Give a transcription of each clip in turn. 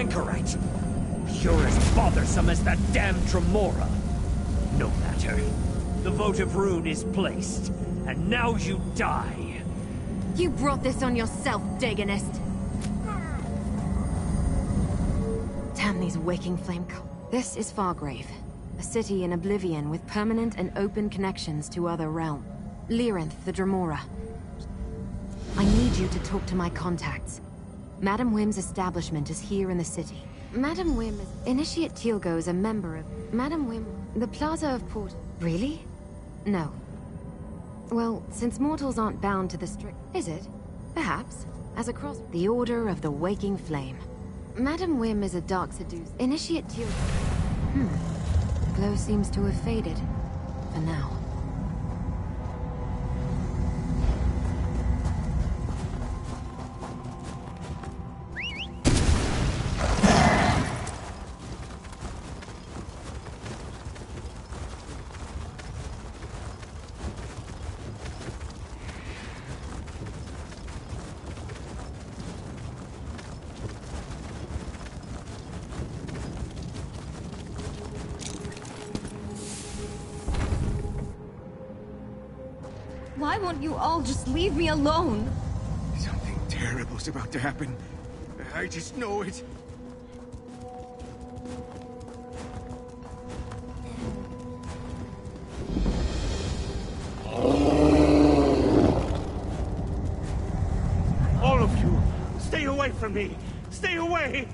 anchorite. You're as bothersome as that damned Dremora. No matter. The votive rune is placed, and now you die. You brought this on yourself, Dagonist! Damn these waking flame This is Fargrave, a city in Oblivion with permanent and open connections to other realms. Lyrinth the Dremora. I need you to talk to my contacts. Madam Wim's establishment is here in the city. Madam Wim is... Initiate Teal'go is a member of... Madam Wim... The Plaza of Port... Really? No. Well, since mortals aren't bound to the strict... Is it? Perhaps. As a cross... The Order of the Waking Flame. Madam Wim is a dark seducer. Initiate Teal'go... The glow seems to have faded. For now. Why won't you all just leave me alone? Something terrible's about to happen. I just know it. All of you, stay away from me! Stay away!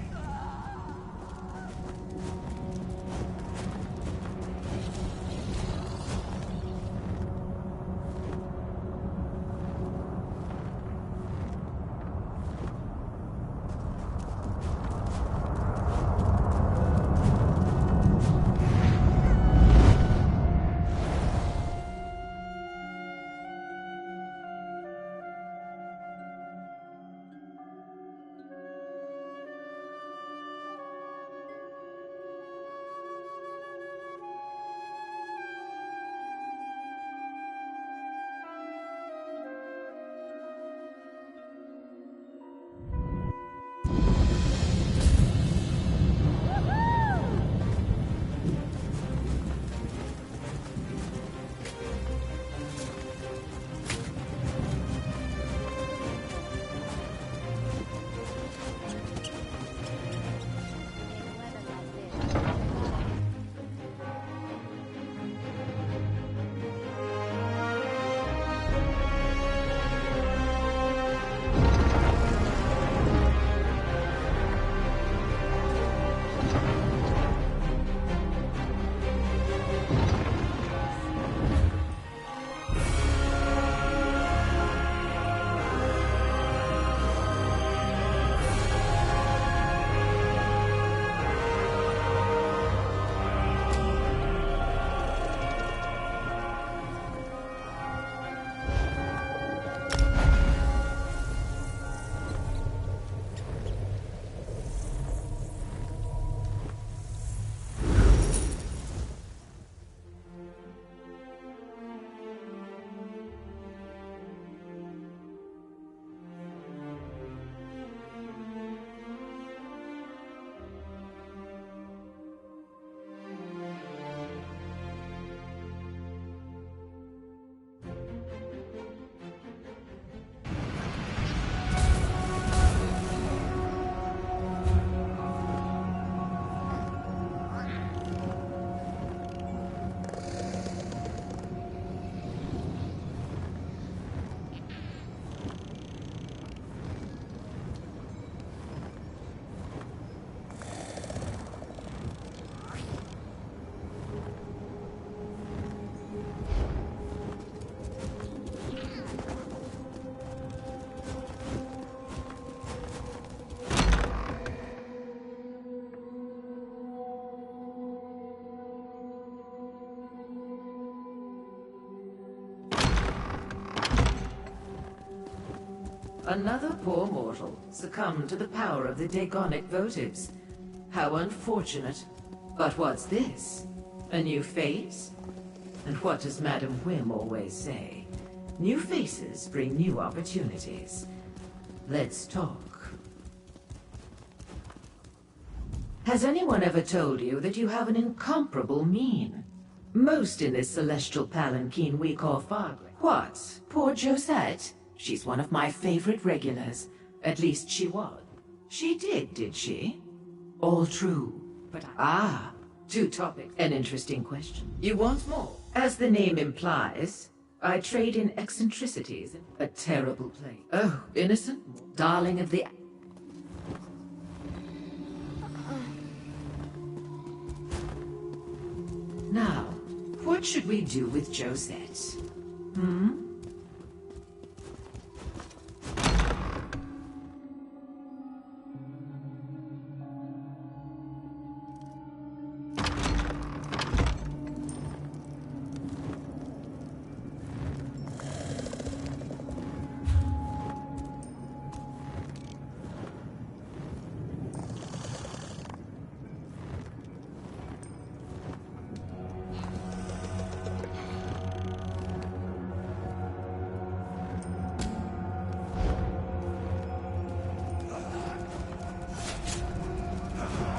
Another poor mortal succumbed to the power of the Dagonic votives. How unfortunate. But what's this? A new face? And what does Madam Wim always say? New faces bring new opportunities. Let's talk. Has anyone ever told you that you have an incomparable mien? Most in this celestial palanquin we call Fargrave. What? Poor Josette? She's one of my favorite regulars. At least she was. She did she? All true. But two topics. An interesting question. You want more? As the name implies, I trade in eccentricities. A terrible place. Oh, innocent? Darling of the... Now, what should we do with Josette?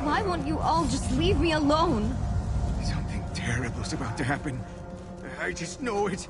Why won't you all just leave me alone? Something terrible's about to happen. I just know it.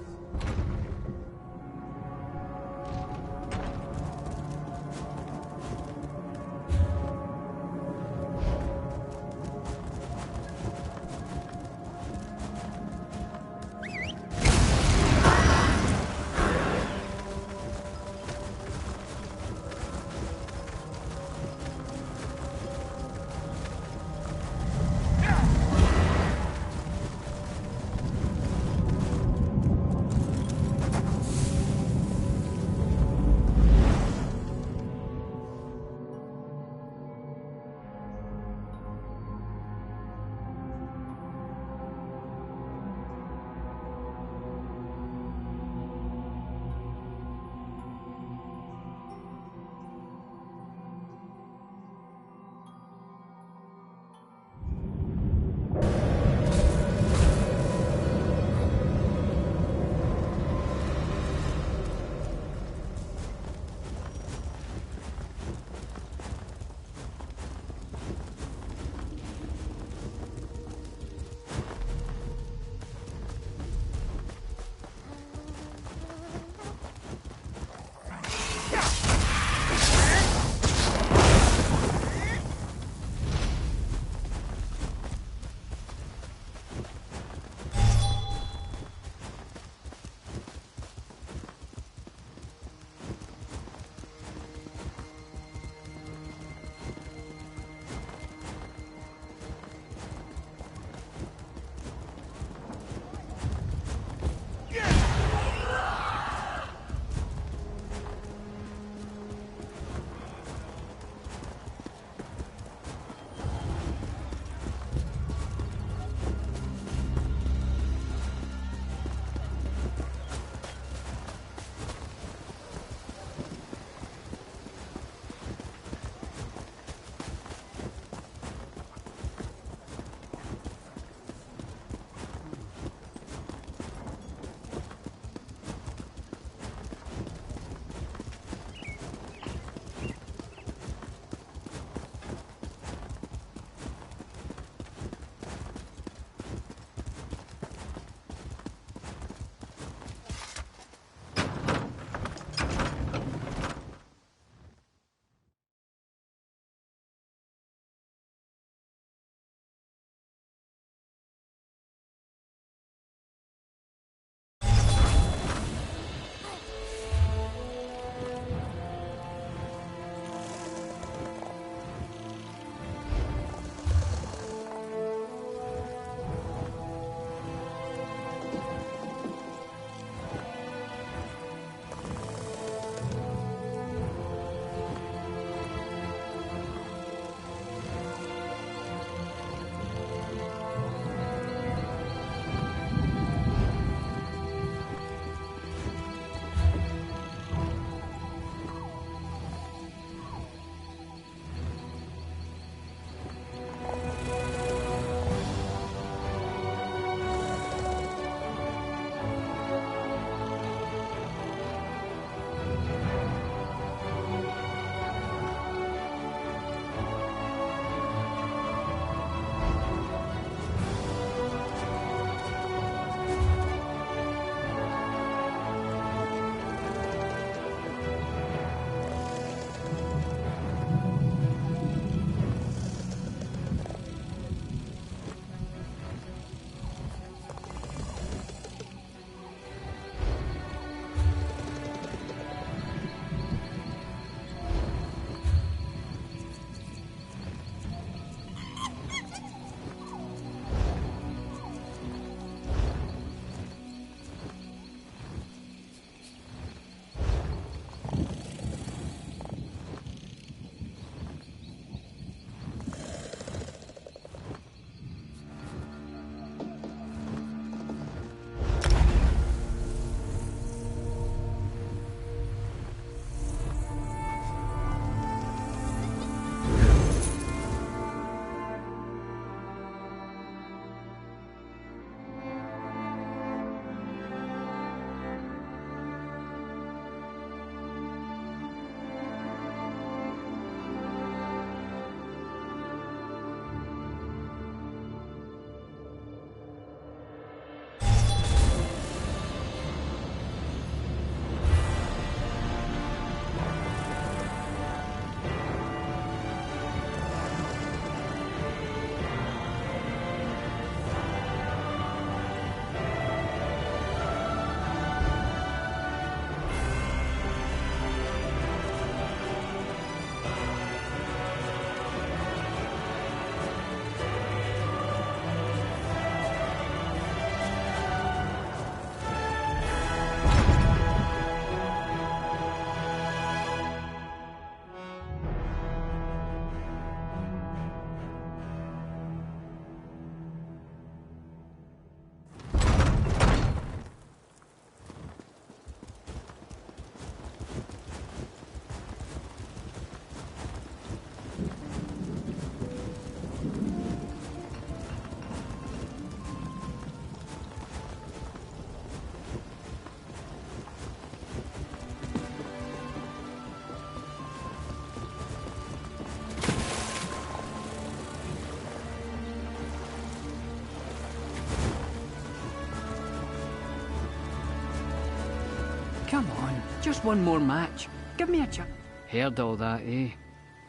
Just one more match. Give me a chance. Heard all that, eh?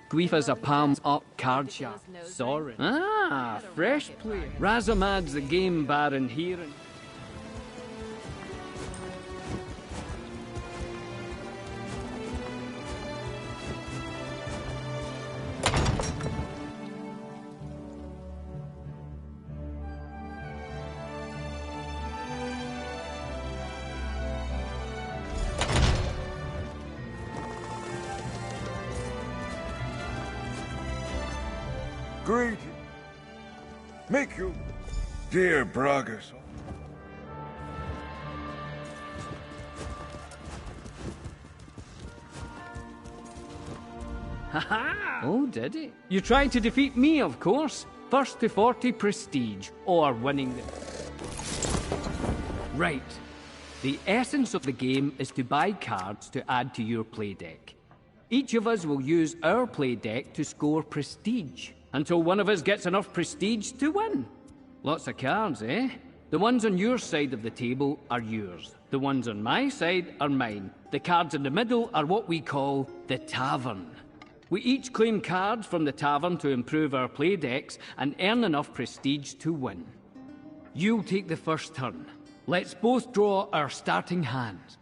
Guifa's a palms up card shark. Sorry. Ah, fresh player. Razamad's the game baron here. Greeting. Make you, dear Bragas. Ha-ha! Oh, did he? You tried to defeat me, of course. First to 40 prestige, or winning the... Right. The essence of the game is to buy cards to add to your play deck. Each of us will use our play deck to score prestige, until one of us gets enough prestige to win. Lots of cards, eh? The ones on your side of the table are yours. The ones on my side are mine. The cards in the middle are what we call the tavern. We each claim cards from the tavern to improve our play decks and earn enough prestige to win. You'll take the first turn. Let's both draw our starting hands.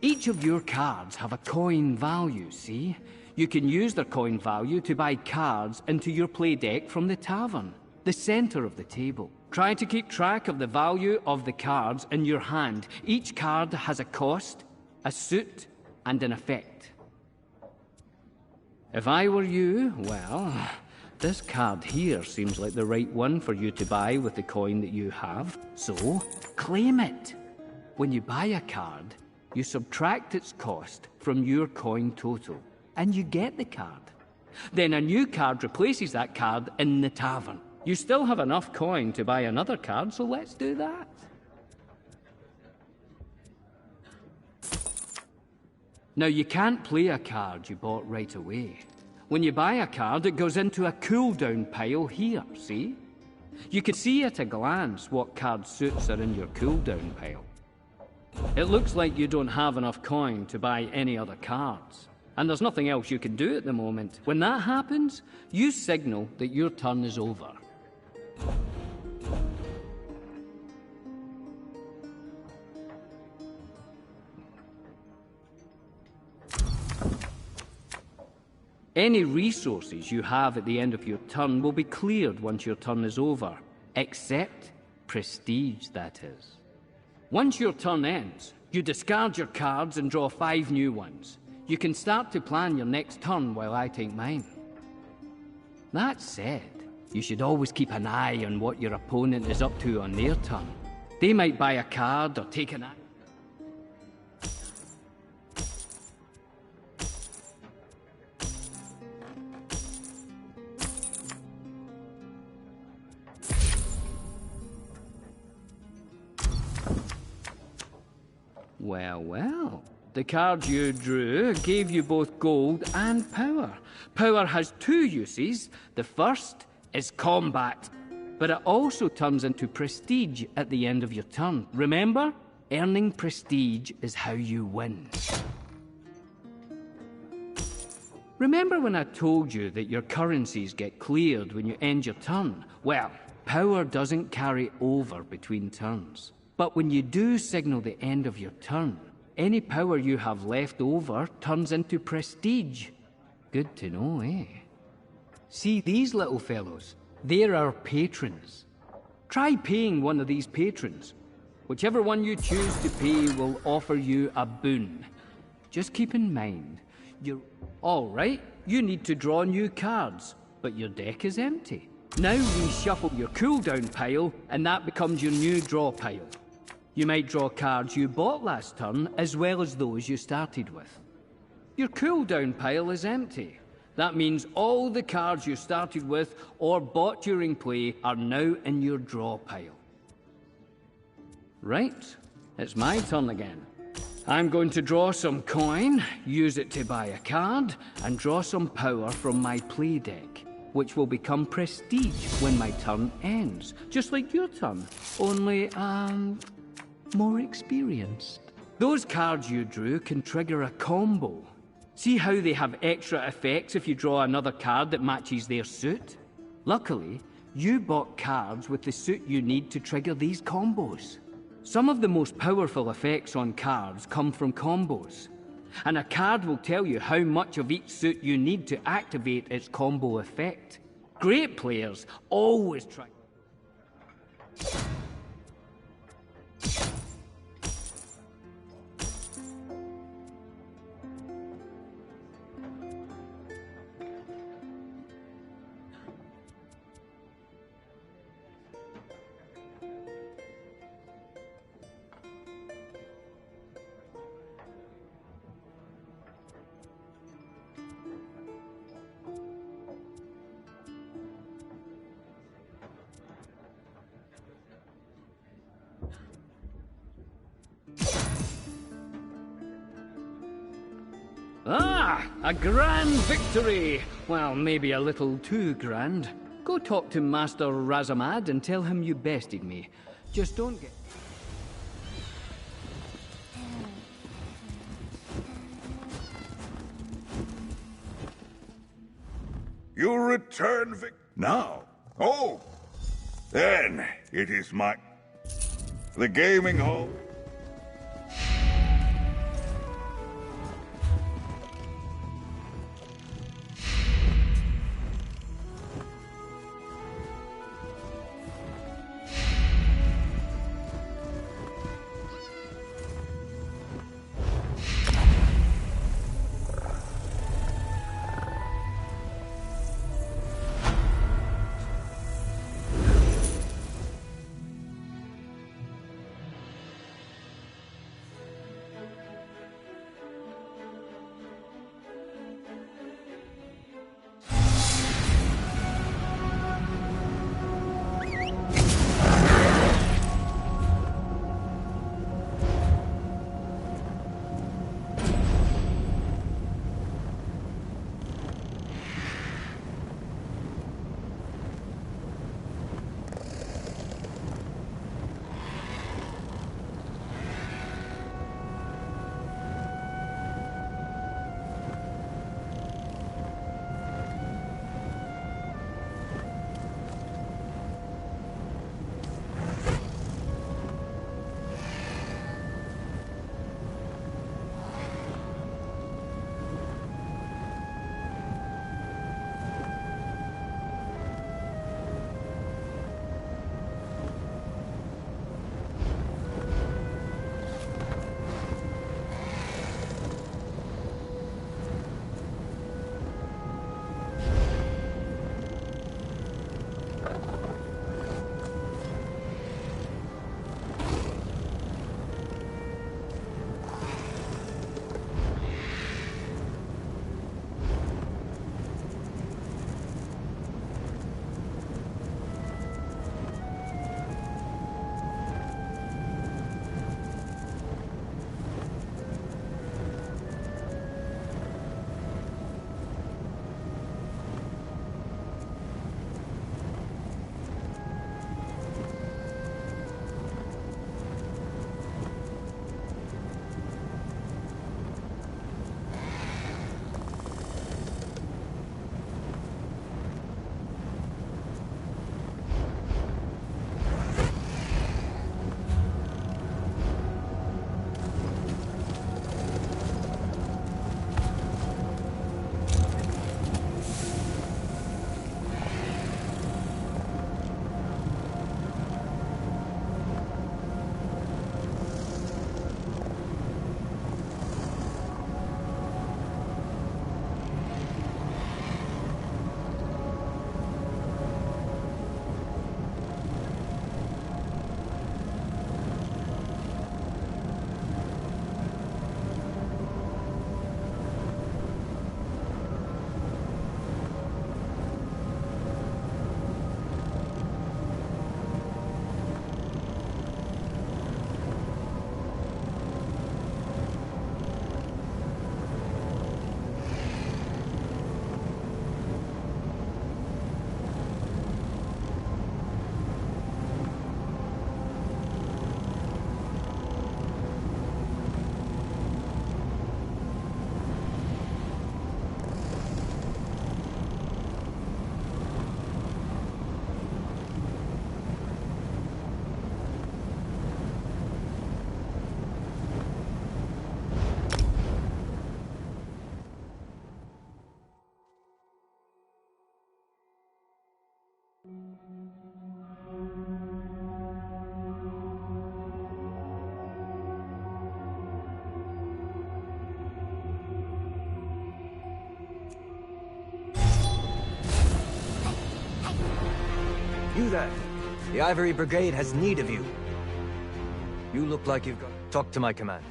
Each of your cards have a coin value, see? You can use their coin value to buy cards into your play deck from the tavern, the center of the table. Try to keep track of the value of the cards in your hand. Each card has a cost, a suit, and an effect. If I were you, well, this card here seems like the right one for you to buy with the coin that you have, so claim it. When you buy a card, you subtract its cost from your coin total, and you get the card. Then a new card replaces that card in the tavern. You still have enough coin to buy another card, so let's do that. Now, you can't play a card you bought right away. When you buy a card, it goes into a cooldown pile here, see? You can see at a glance what card suits are in your cooldown pile. It looks like you don't have enough coin to buy any other cards. And there's nothing else you can do at the moment. When that happens, you signal that your turn is over. Any resources you have at the end of your turn will be cleared once your turn is over. Except prestige, that is. Once your turn ends, you discard your cards and draw 5 new ones. You can start to plan your next turn while I take mine. That said, you should always keep an eye on what your opponent is up to on their turn. They might buy a card or take an action. Well, well. The card you drew gave you both gold and power. Power has 2 uses. The first is combat, but it also turns into prestige at the end of your turn. Remember, earning prestige is how you win. Remember when I told you that your currencies get cleared when you end your turn? Well, power doesn't carry over between turns. But when you do signal the end of your turn, any power you have left over turns into prestige. Good to know, eh? See these little fellows? They're our patrons. Try paying one of these patrons. Whichever one you choose to pay will offer you a boon. Just keep in mind, you're... All right, you need to draw new cards, but your deck is empty. Now reshuffle your cooldown pile, and that becomes your new draw pile. You might draw cards you bought last turn, as well as those you started with. Your cooldown pile is empty. That means all the cards you started with or bought during play are now in your draw pile. Right, it's my turn again. I'm going to draw some coin, use it to buy a card, and draw some power from my play deck, which will become prestige when my turn ends. Just like your turn, only, more experienced. Those cards you drew can trigger a combo. See how they have extra effects if you draw another card that matches their suit? Luckily, you bought cards with the suit you need to trigger these combos. Some of the most powerful effects on cards come from combos, and a card will tell you how much of each suit you need to activate its combo effect. Great players always try. Ah, a grand victory! Well, maybe a little too grand. Go talk to Master Razamad and tell him you bested me. Just don't get... You return now? Oh! Then it is the gaming hall. You there. The Ivory Brigade has need of you. You look like you've got... Talk to my command.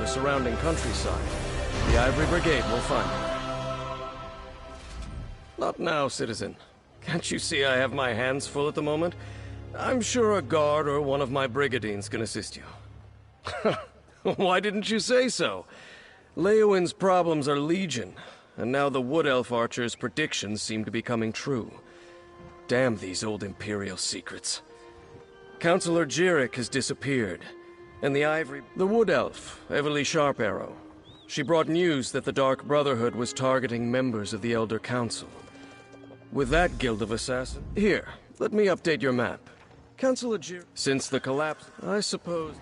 Surrounding countryside, the Ivory Brigade will find him. Not now, citizen. Can't you see I have my hands full at the moment? I'm sure a guard or one of my brigadines can assist you. Why didn't you say so? Leowin's problems are legion, and now the Wood Elf Archer's predictions seem to be coming true. Damn these old Imperial secrets. Councillor Jirik has disappeared. And the Wood Elf, Everly Sharparrow. She brought news that the Dark Brotherhood was targeting members of the Elder Council. With that guild of assassins... Here, let me update your map. Councillor Jirik... Since the collapse, I suppose...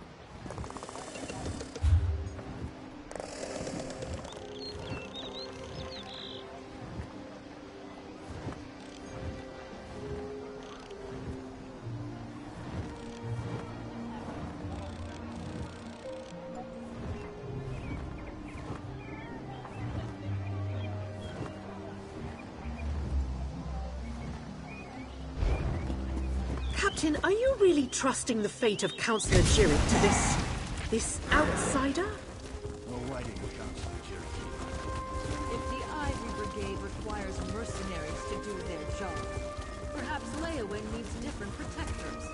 Captain, are you really trusting the fate of Councillor Jirik to this outsider? No writing with Councillor Jirik. If the Ivory Brigade requires mercenaries to do their job, perhaps Leowin needs different protectors.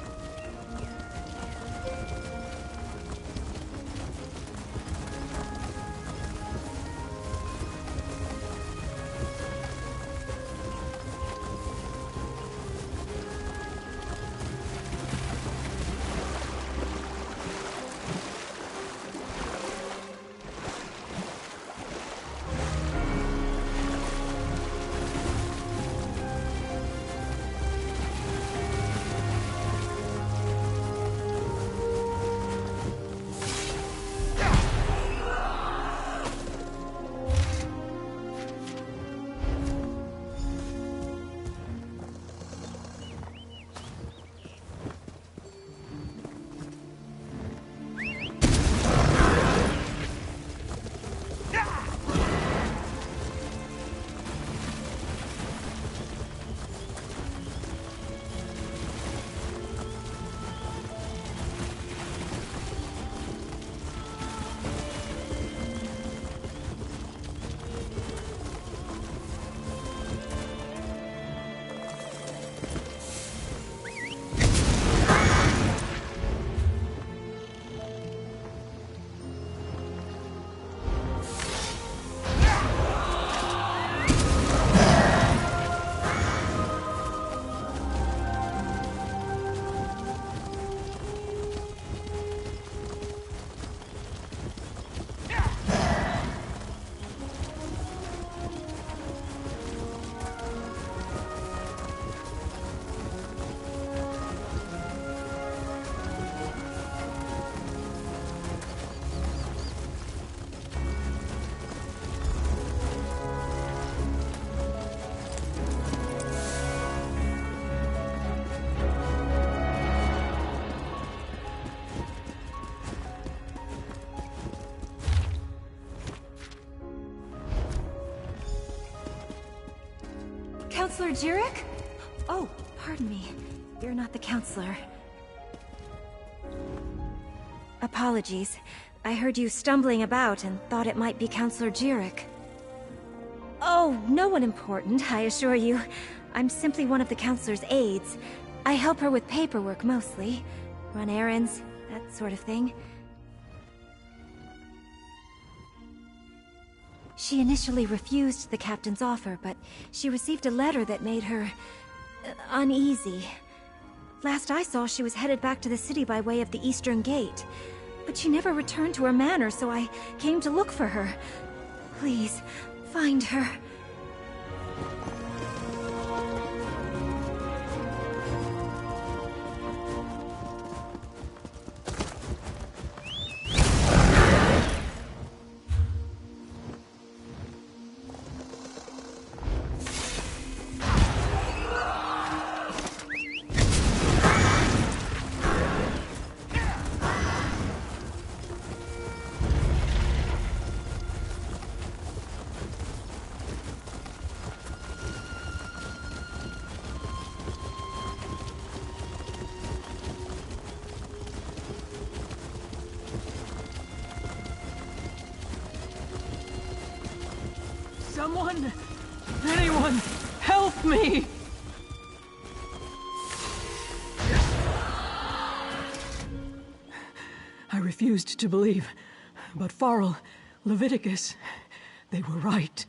Councillor Jirik? Oh, pardon me. You're not the Councillor. Apologies. I heard you stumbling about and thought it might be Councillor Jirik. Oh, no one important, I assure you. I'm simply one of the Counselor's aides. I help her with paperwork, mostly. Run errands, that sort of thing. She initially refused the captain's offer, but she received a letter that made her... uneasy. Last I saw, she was headed back to the city by way of the Eastern Gate. But she never returned to her manor, so I came to look for her. Please, find her. Someone! Anyone! Help me! I refused to believe, but Farrell, Leviticus, they were right.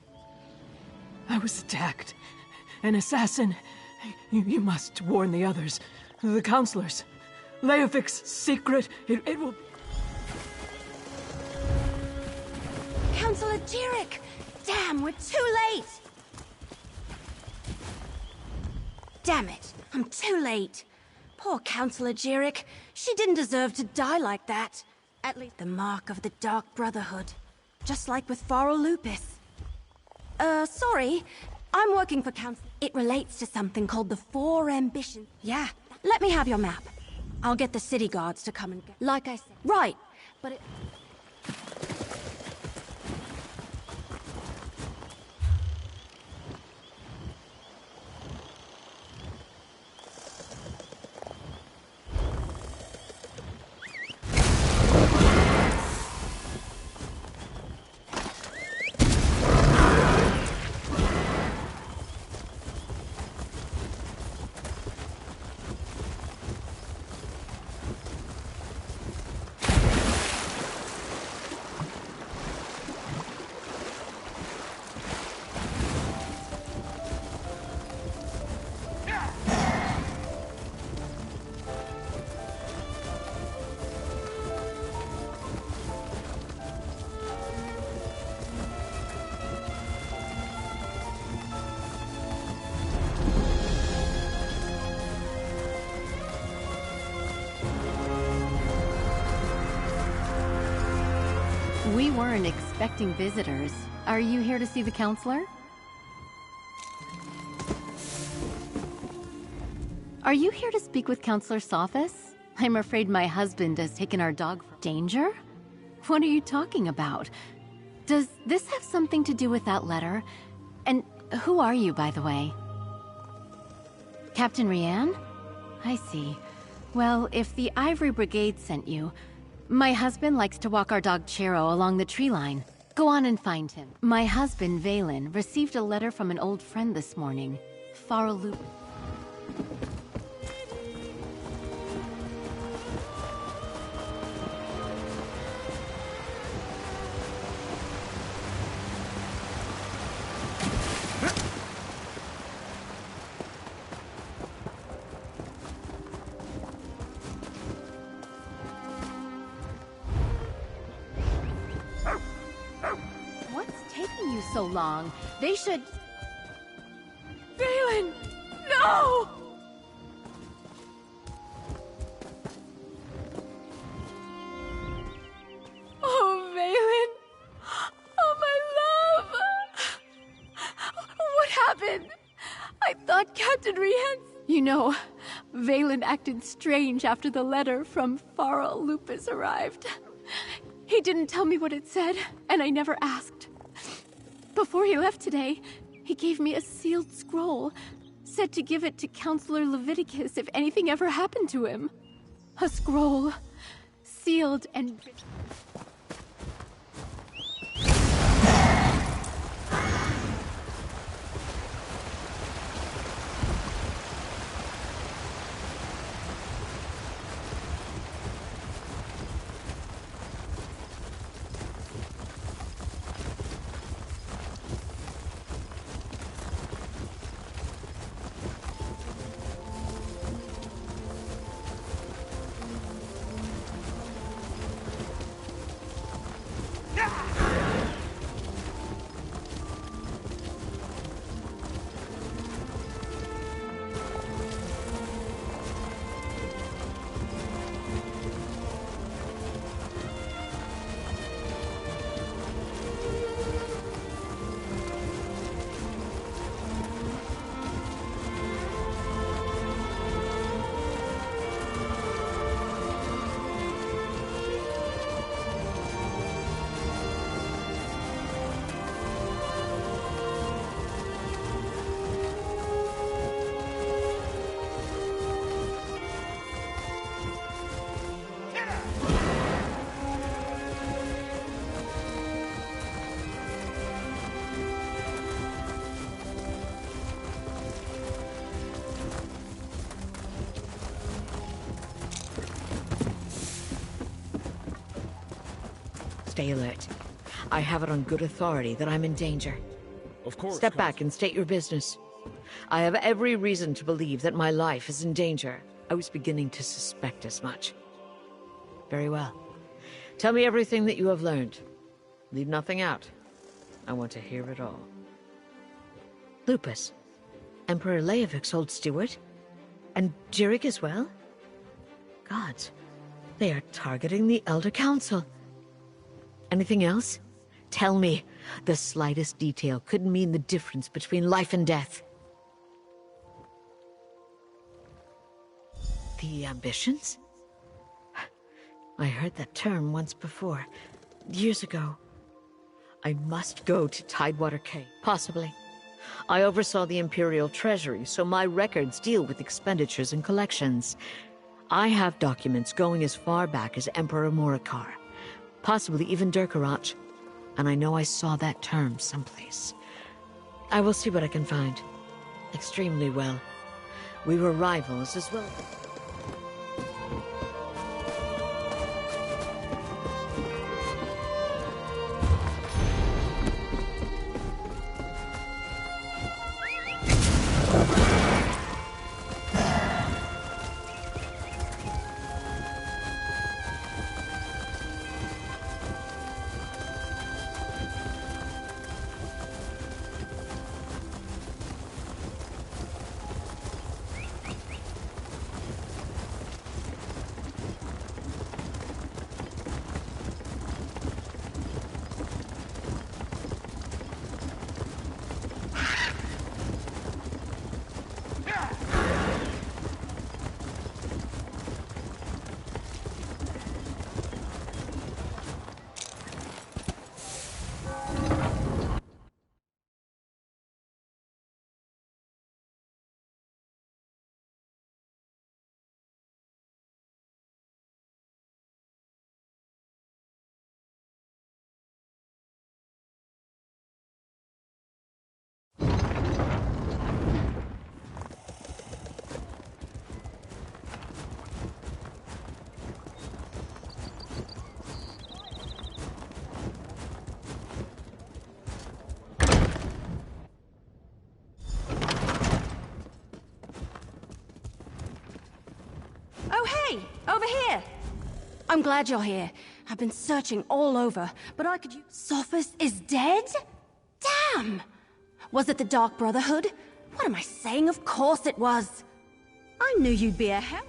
I was attacked. An assassin. You must warn the others. The counselors. Leofic's secret. It will... Counselor Jirik! Damn, we're too late! Damn it, I'm too late. Poor Counselor Jirik. She didn't deserve to die like that. At least the mark of the Dark Brotherhood. Just like with Farrell Lupus. Sorry. I'm working for Council. It relates to something called the Four Ambitions. Yeah, let me have your map. I'll get the city guards to come and get... Like I said. Right, but it... We weren't expecting visitors. Are you here to see the counselor? Are you here to speak with Counselor Sophis? I'm afraid my husband has taken our dog for danger? What are you talking about? Does this have something to do with that letter? And who are you, by the way? Captain Rianne? I see. Well, if the Ivory Brigade sent you, my husband likes to walk our dog Chero along the tree line. Go on and find him. My husband, Vaylin, received a letter from an old friend this morning. Farrell Lupus. So long. They should... Vaylin! No! Oh, Vaylin! Oh, my love! What happened? I thought Captain Rianne... You know, Vaylin acted strange after the letter from Farrell Lupus arrived. He didn't tell me what it said, and I never asked. Before he left today, he gave me a sealed scroll, said to give it to Counselor Leviticus if anything ever happened to him. A scroll, sealed and... stay alert. I have it on good authority that I'm in danger. Of course. Step back and state your business. I have every reason to believe that my life is in danger. I was beginning to suspect as much. Very well. Tell me everything that you have learned. Leave nothing out. I want to hear it all. Lupus. Emperor Leovik's old steward? And Jirik as well? Gods, they are targeting the Elder Council. Anything else? Tell me. The slightest detail could mean the difference between life and death. The ambitions? I heard that term once before, years ago. I must go to Tidewater Cave, possibly. I oversaw the Imperial Treasury, so my records deal with expenditures and collections. I have documents going as far back as Emperor Morikar, possibly even Durkarach, and I know I saw that term someplace. I will see what I can find. Extremely well. We were rivals as well. Over here! I'm glad you're here. I've been searching all over, but I could use... Sophist is dead? Damn! Was it the Dark Brotherhood? What am I saying? Of course it was! I knew you'd be a help.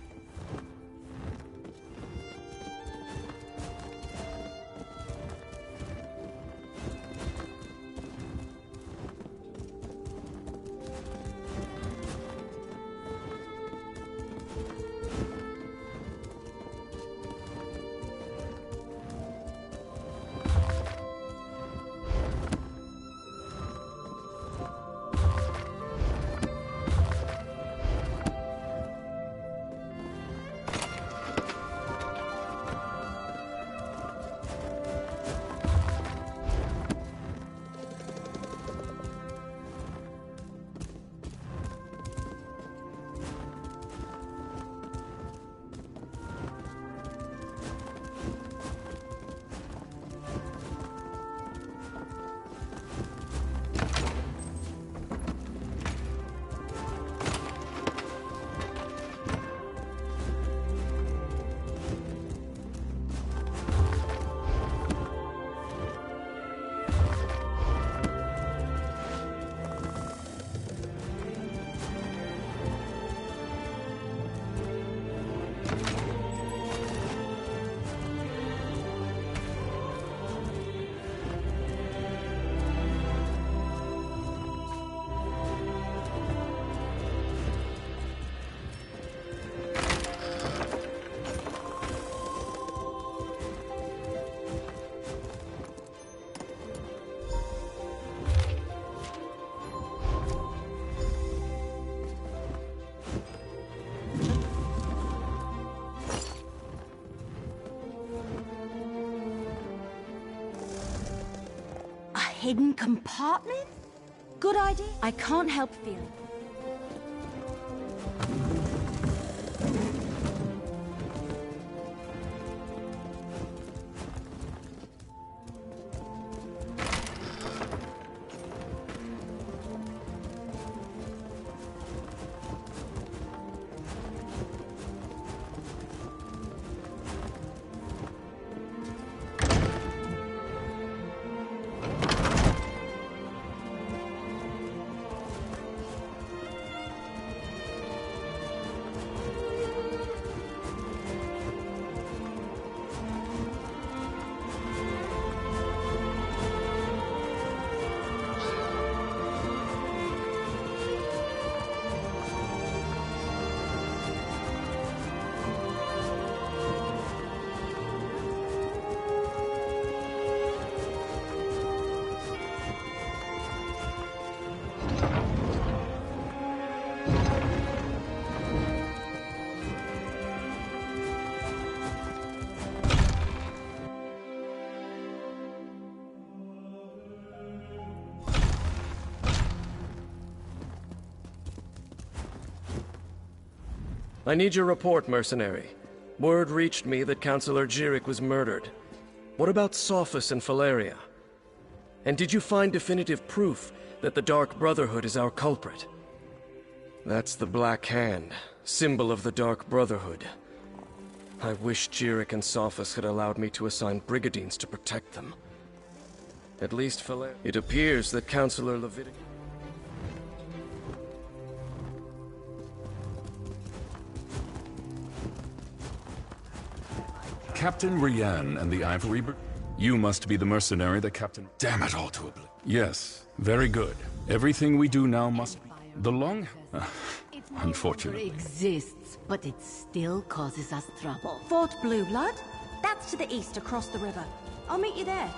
Hidden compartment? Good idea. I can't help feeling. I need your report, mercenary. Word reached me that Councillor Jirik was murdered. What about Sophus and Valeria? And did you find definitive proof that the Dark Brotherhood is our culprit? That's the Black Hand, symbol of the Dark Brotherhood. I wish Jirik and Sophus had allowed me to assign Brigadines to protect them. At least Valeria. It appears that Councillor Leviticus... Captain Rian and the Ivory Brigade. You must be the mercenary that Captain... Damn it all to oblivion. Yes, very good. Everything we do now must be... The long... unfortunately. It exists, but it still causes us trouble. Fort Blue Blood? That's to the east across the river. I'll meet you there.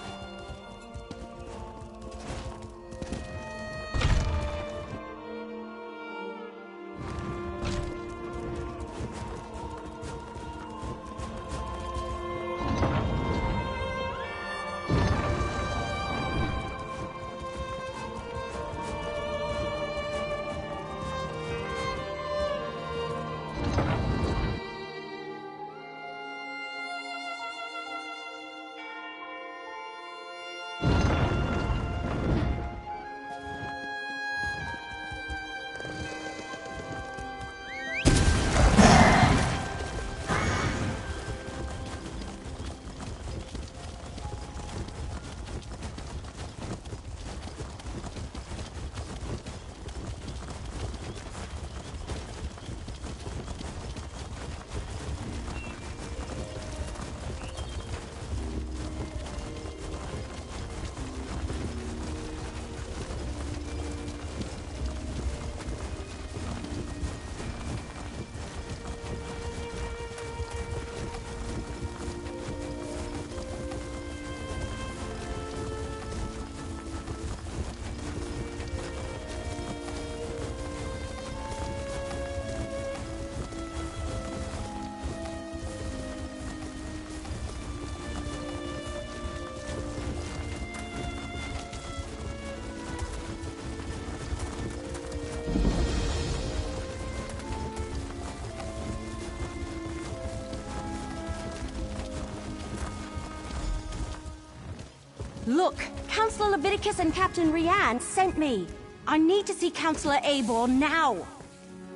Look, Councillor Leviticus and Captain Rian sent me. I need to see Councillor Eivor now.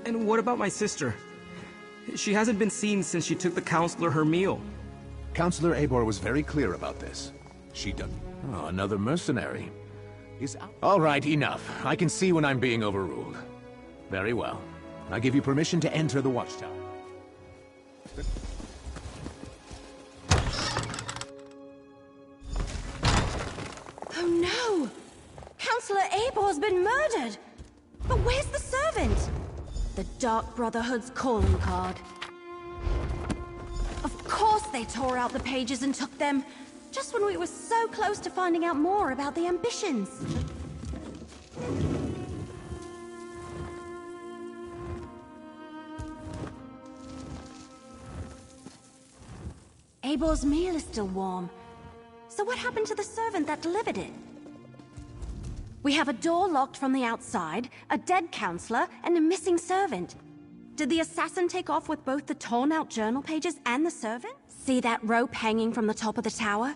And what about my sister? She hasn't been seen since she took the Councillor her meal. Councillor Eivor was very clear about this. She done... Oh, another mercenary. He's out. All right, enough. I can see when I'm being overruled. Very well. I give you permission to enter the watchtower. Oh no! Councillor Eivor's been murdered! But where's the servant? The Dark Brotherhood's calling card. Of course they tore out the pages and took them, just when we were so close to finding out more about the ambitions. Eivor's meal is still warm. So what happened to the servant that delivered it? We have a door locked from the outside, a dead counselor, and a missing servant. Did the assassin take off with both the torn-out journal pages and the servant? See that rope hanging from the top of the tower?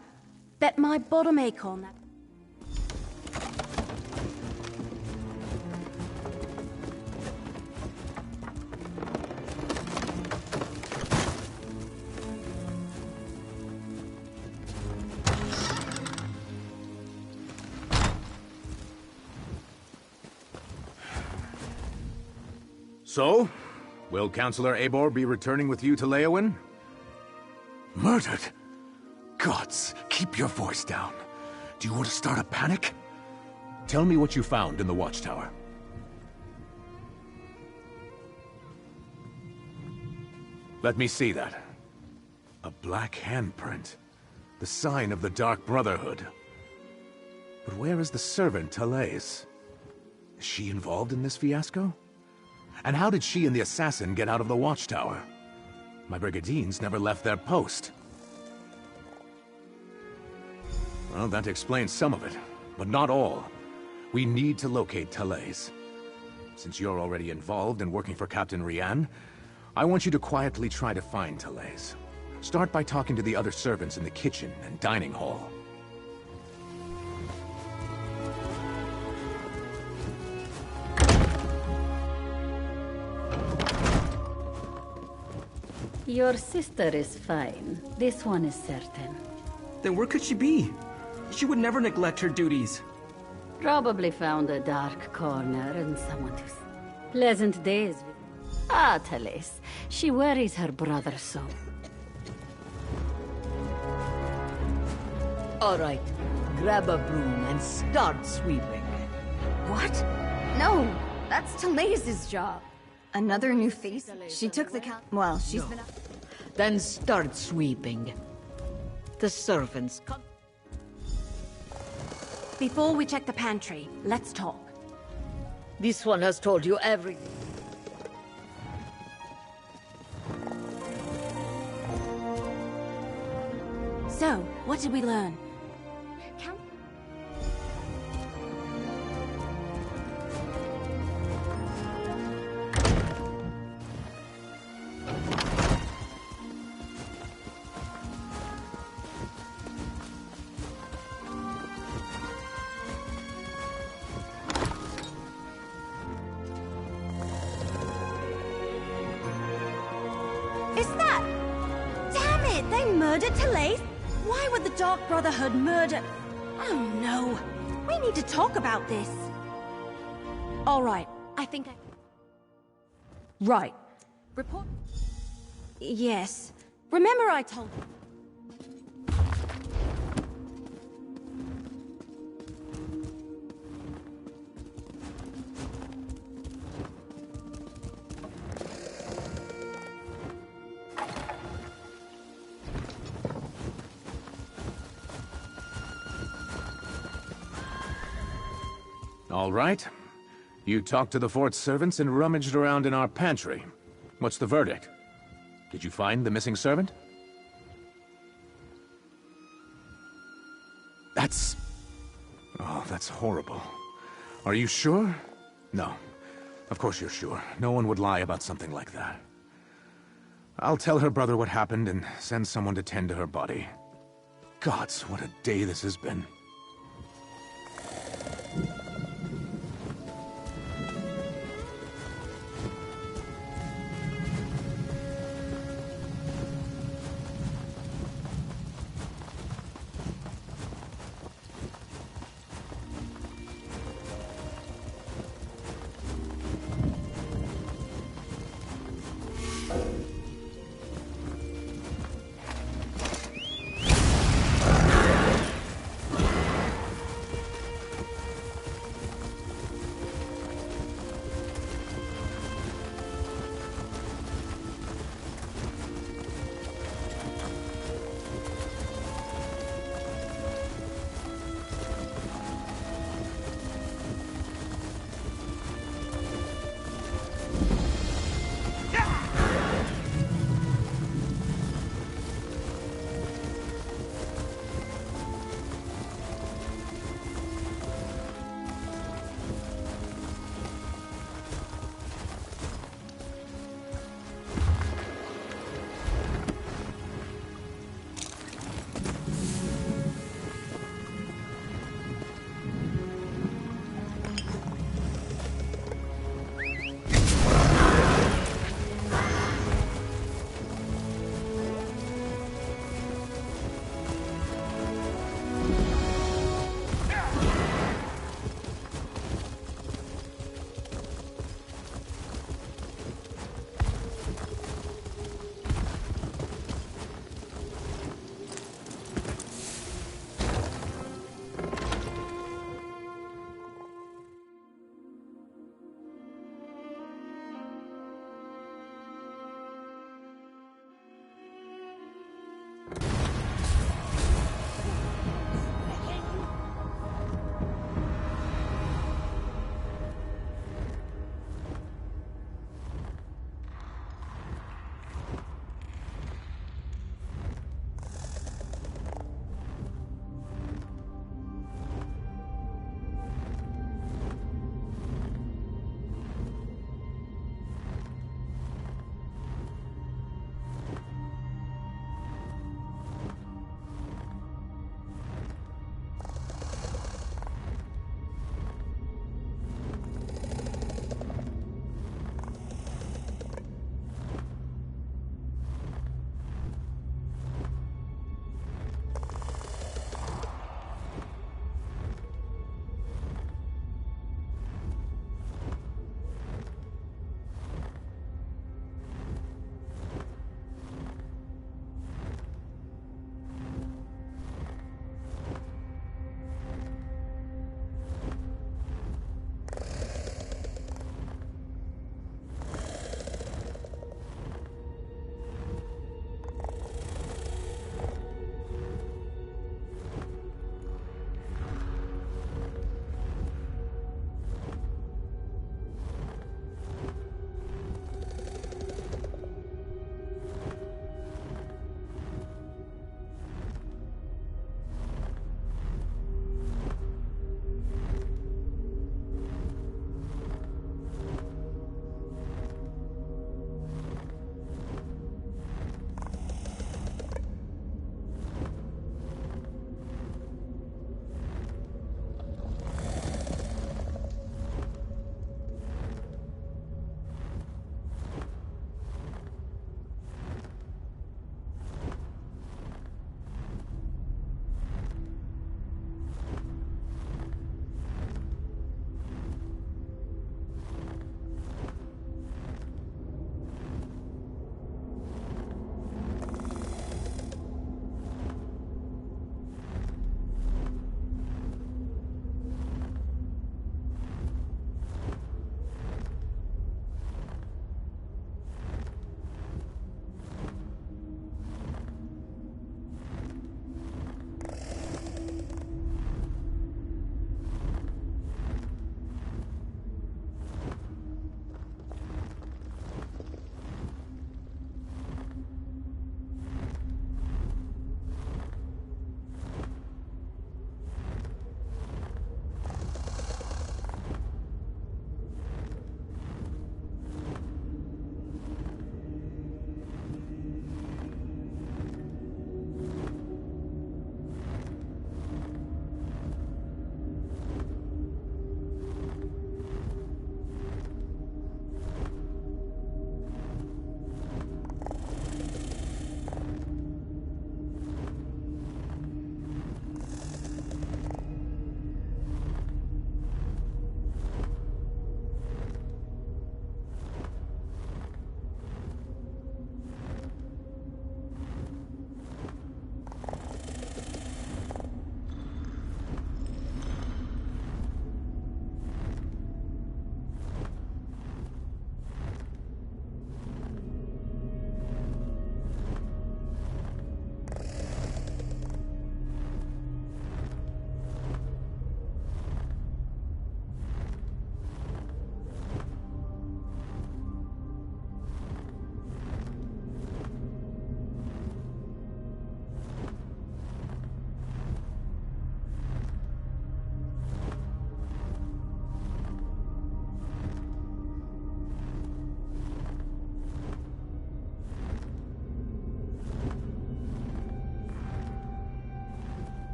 Bet my bottom acorn that... So, will Councillor Eivor be returning with you to Leyawiin? Murdered? Gods, keep your voice down. Do you want to start a panic? Tell me what you found in the watchtower. Let me see that. A black handprint. The sign of the Dark Brotherhood. But where is the servant, Talais? Is she involved in this fiasco? And how did she and the assassin get out of the watchtower? My Brigadines never left their post. Well, that explains some of it, but not all. We need to locate Talais. Since you're already involved in working for Captain Rian, I want you to quietly try to find Talais. Start by talking to the other servants in the kitchen and dining hall. Your sister is fine. This one is certain. Then where could she be? She would never neglect her duties. Probably found a dark corner and someone to... Pleasant days. Ah, Talais. She worries her brother so. All right. Grab a broom and start sweeping. What? No, that's Talais' job. Another new face? She took the count. Well, she's been... Then start sweeping. The servants... Before we check the pantry, let's talk. This one has told you everything. So, what did we learn? Is that... Damn it! They murdered Talais? Why would the Dark Brotherhood murder... Oh no! We need to talk about this! Alright, I think I... Right. Report... Yes. Remember I told you... All right. You talked to the fort's servants and rummaged around in our pantry. What's the verdict? Did you find the missing servant? That's... Oh, that's horrible. Are you sure? No. Of course you're sure. No one would lie about something like that. I'll tell her brother what happened and send someone to tend to her body. Gods, what a day this has been.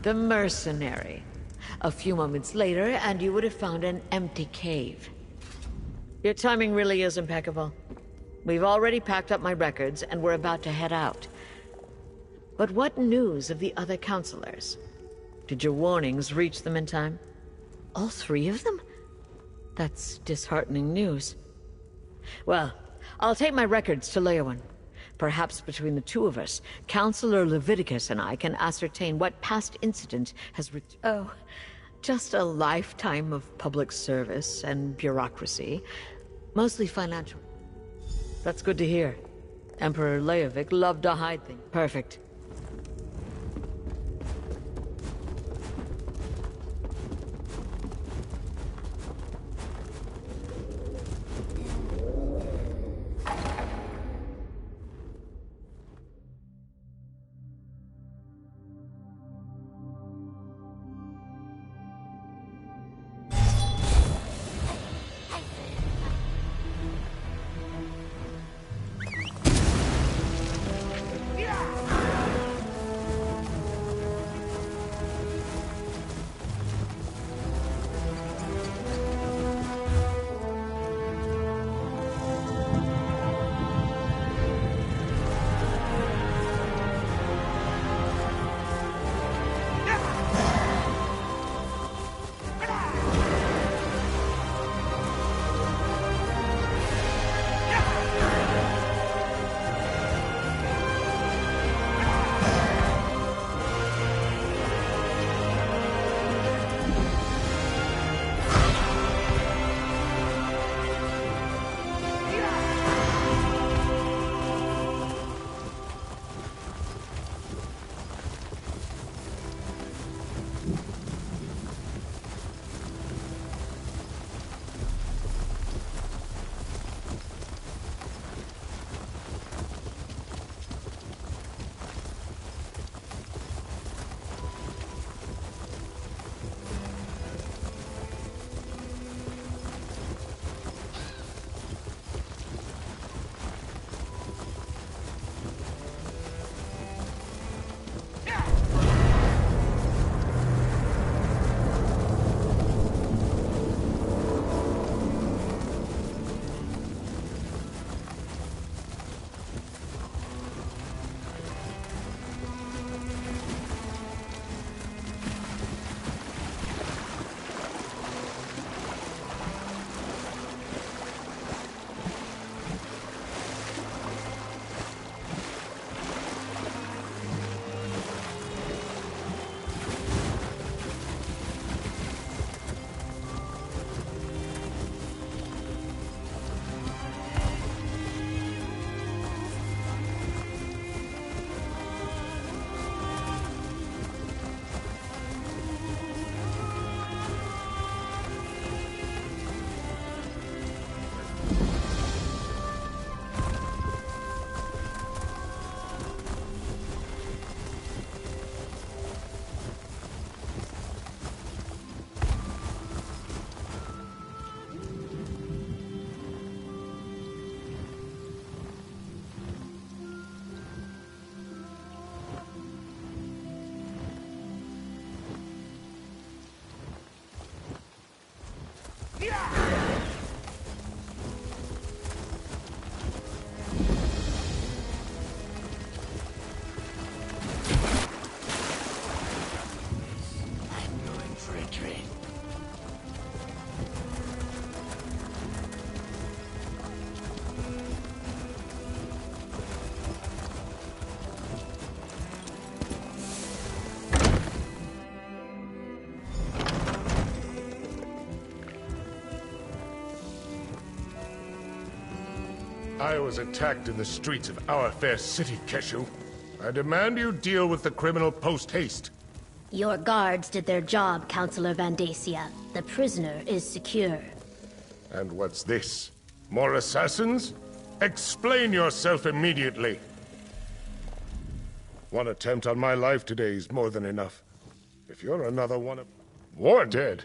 The mercenary. A few moments later, and you would have found an empty cave. Your timing really is impeccable. We've already packed up my records, and we're about to head out. But what news of the other counselors? Did your warnings reach them in time? All 3 of them? That's disheartening news. Well, I'll take my records to Leowen. Perhaps between the 2 of us, Counselor Leviticus and I can ascertain what past incident has just a lifetime of public service and bureaucracy. Mostly financial. That's good to hear. Emperor Leovic loved to hide things. Perfect. I was attacked in the streets of our fair city, Keshu. I demand you deal with the criminal post-haste. Your guards did their job, Counselor Vandacia. The prisoner is secure. And what's this? More assassins? Explain yourself immediately. One attempt on my life today is more than enough. If you're another one of... War dead.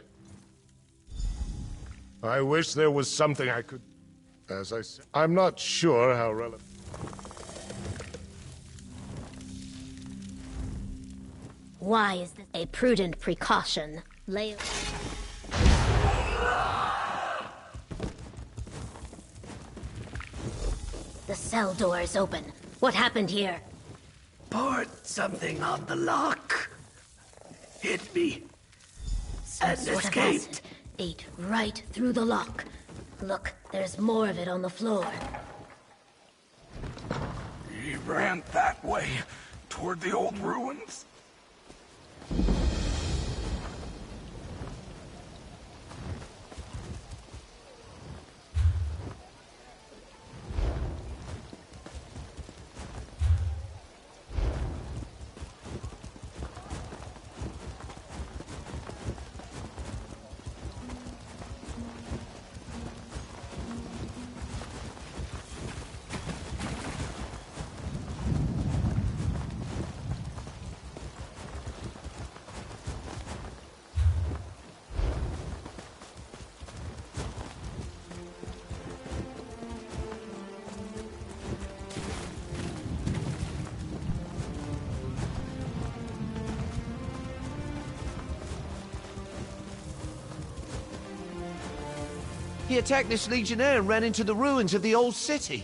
I wish there was something I could... As I said, I'm not sure how relevant... Why is this a prudent precaution? The cell door is open. What happened here? Poured something on the lock. Hit me. And Sort of escaped. acid ate right through the lock. Look, there's more of it on the floor. He ran that way, toward the old ruins. He attacked this legionnaire and ran into the ruins of the old city.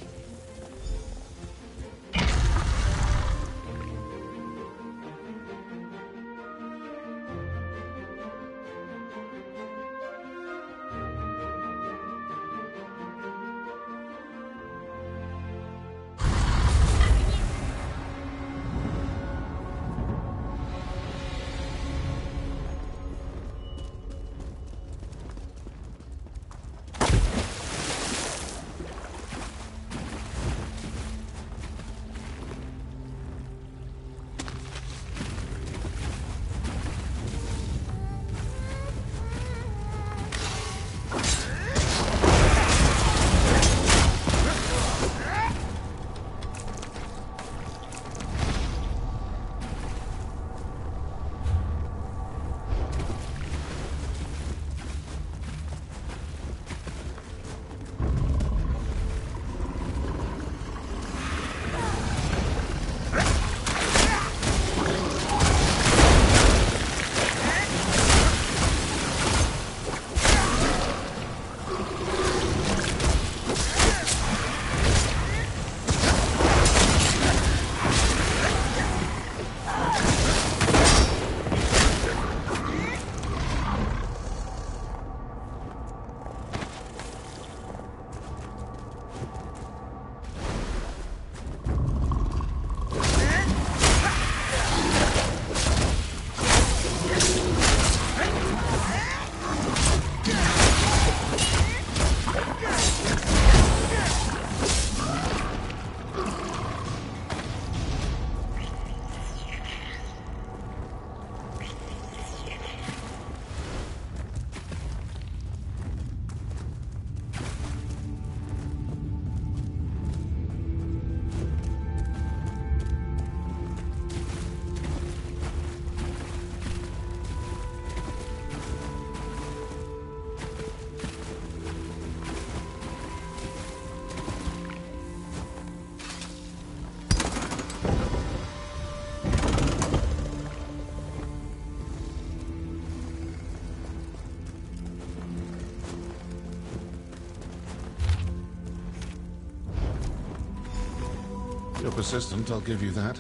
You're persistent, I'll give you that.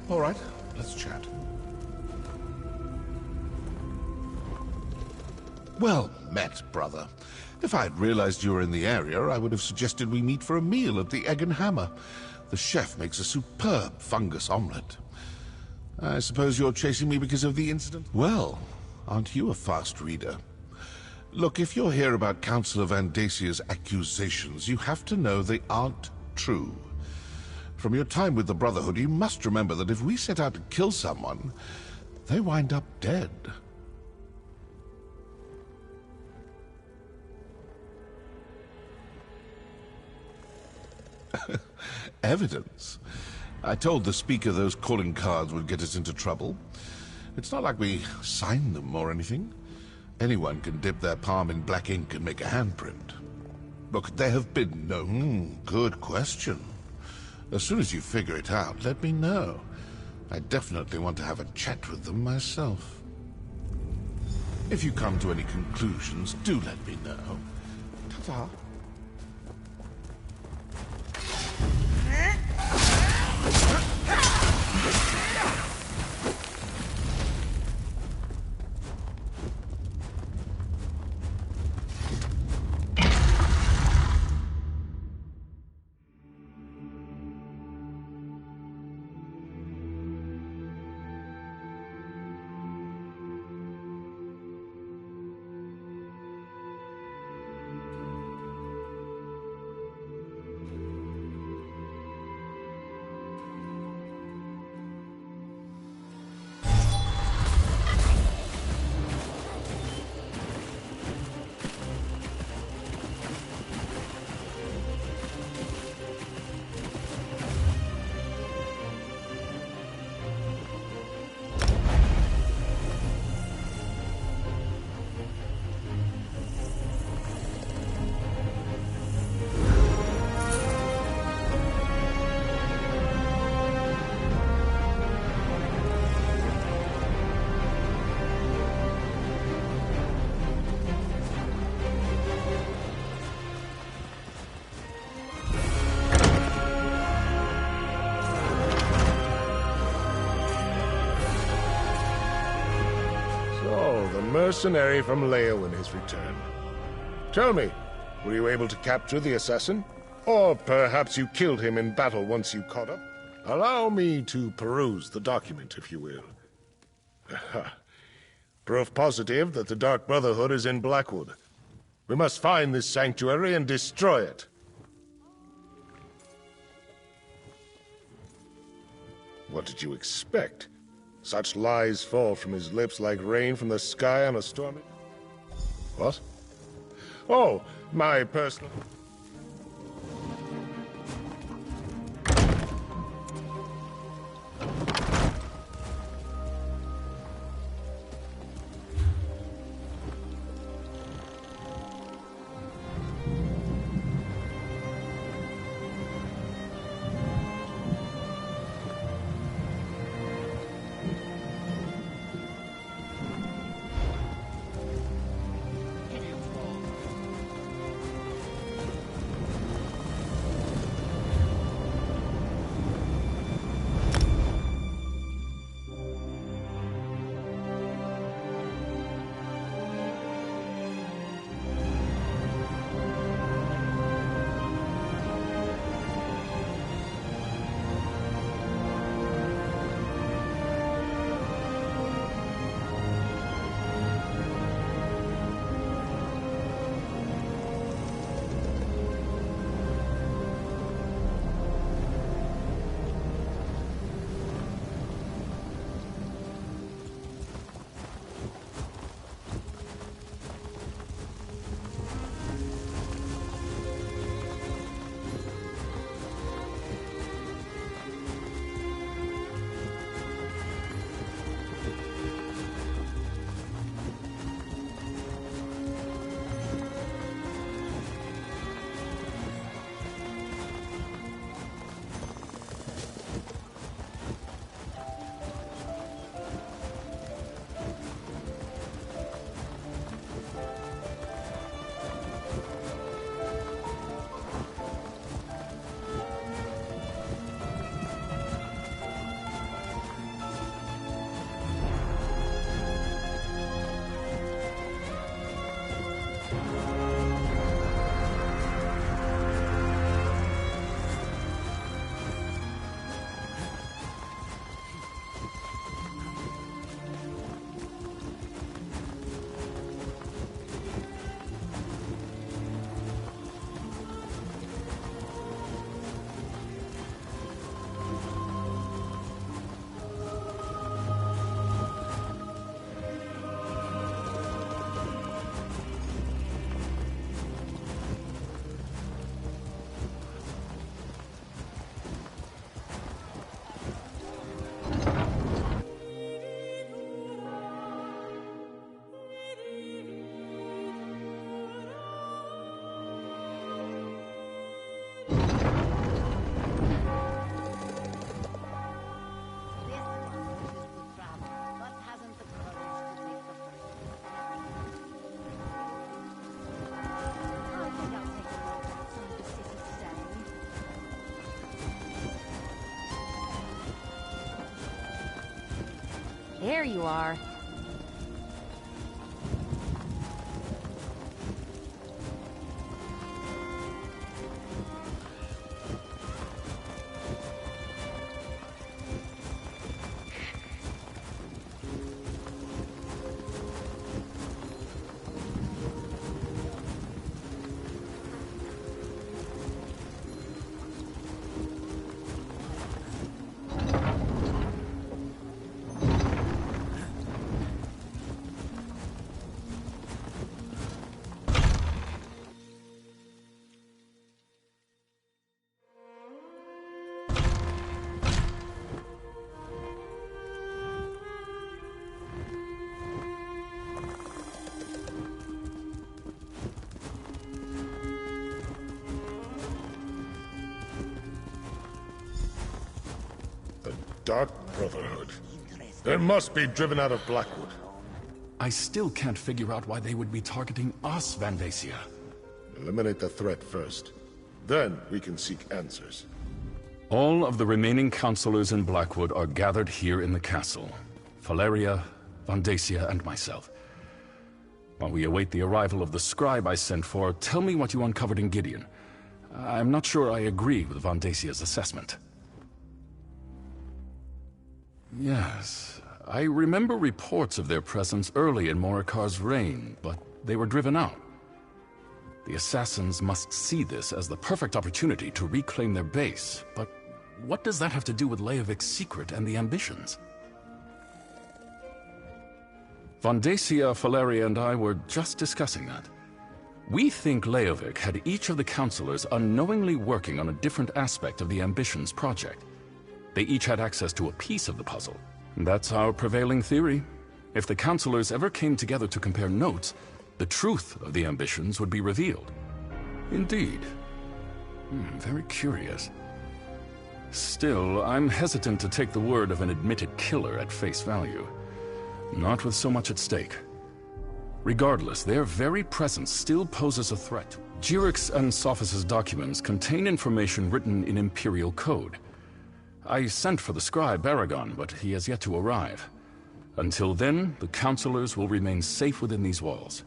All right, let's chat. Well met, brother. If I had realized you were in the area, I would have suggested we meet for a meal at the Egg and Hammer. The chef makes a superb fungus omelette. I suppose you're chasing me because of the incident? Well, aren't you a fast reader? Look, if you're here about Councillor Vandasia's accusations, you have to know they aren't true. From your time with the Brotherhood, you must remember that if we set out to kill someone, they wind up dead. Evidence? I told the Speaker those calling cards would get us into trouble. It's not like we signed them or anything. Anyone can dip their palm in black ink and make a handprint. Look, there have been no... good question. As soon as you figure it out, let me know. I definitely want to have a chat with them myself. If you come to any conclusions, do let me know. Ta-ta. Mercenary from Leowen has returned. Tell me, were you able to capture the assassin? Or perhaps you killed him in battle once you caught up? Allow me to peruse the document, if you will. Proof positive that the Dark Brotherhood is in Blackwood. We must find this sanctuary and destroy it. What did you expect? Such lies fall from his lips like rain from the sky on a stormy... What? Oh, my personal... There you are. Dark Brotherhood. They must be driven out of Blackwood. I still can't figure out why they would be targeting us, Vandacia. Eliminate the threat first. Then we can seek answers. All of the remaining counselors in Blackwood are gathered here in the castle. Valeria, Vandacia, and myself. While we await the arrival of the scribe I sent for, tell me what you uncovered in Gideon. I'm not sure I agree with Vandacia's assessment. Yes, I remember reports of their presence early in Morikar's reign, but they were driven out. The assassins must see this as the perfect opportunity to reclaim their base, but what does that have to do with Leovic's secret and the ambitions? Vandacia, Valeria, and I were just discussing that. We think Leovic had each of the counselors unknowingly working on a different aspect of the Ambitions project. They each had access to a piece of the puzzle. That's our prevailing theory. If the counselors ever came together to compare notes, the truth of the Ambitions would be revealed. Indeed. Very curious. Still, I'm hesitant to take the word of an admitted killer at face value. Not with so much at stake. Regardless, their very presence still poses a threat. Jiric's and Sophis' documents contain information written in Imperial code. I sent for the scribe Aragon, but he has yet to arrive. Until then, the counselors will remain safe within these walls.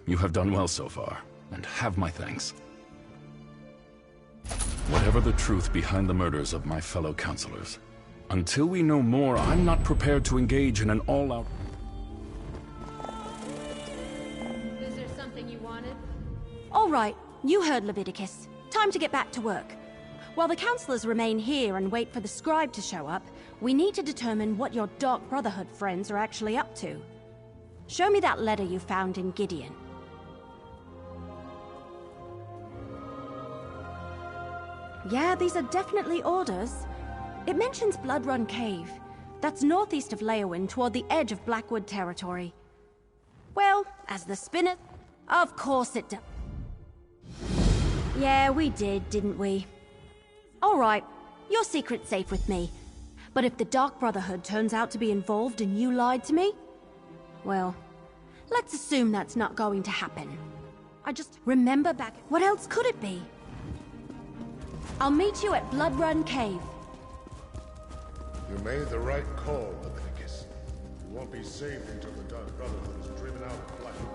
You have done well so far, and have my thanks. Whatever the truth behind the murders of my fellow counselors, until we know more, I'm not prepared to engage in an all-out... Is there something you wanted? All right, you heard Leviticus. Time to get back to work. While the counselors remain here and wait for the scribe to show up, we need to determine what your Dark Brotherhood friends are actually up to. Show me that letter you found in Gideon. Yeah, these are definitely orders. It mentions Bloodrun Cave. That's northeast of Leowyn, toward the edge of Blackwood territory. Well, as the spinner... Of course it does. Yeah, we did, didn't we? All right, your secret's safe with me. But if the Dark Brotherhood turns out to be involved and you lied to me, well, let's assume that's not going to happen. I just remember back... What else could it be? I'll meet you at Bloodrun Cave. You made the right call, Leviticus. You won't be saved until the Dark Brotherhood is driven out of Blackwood.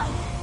Ugh!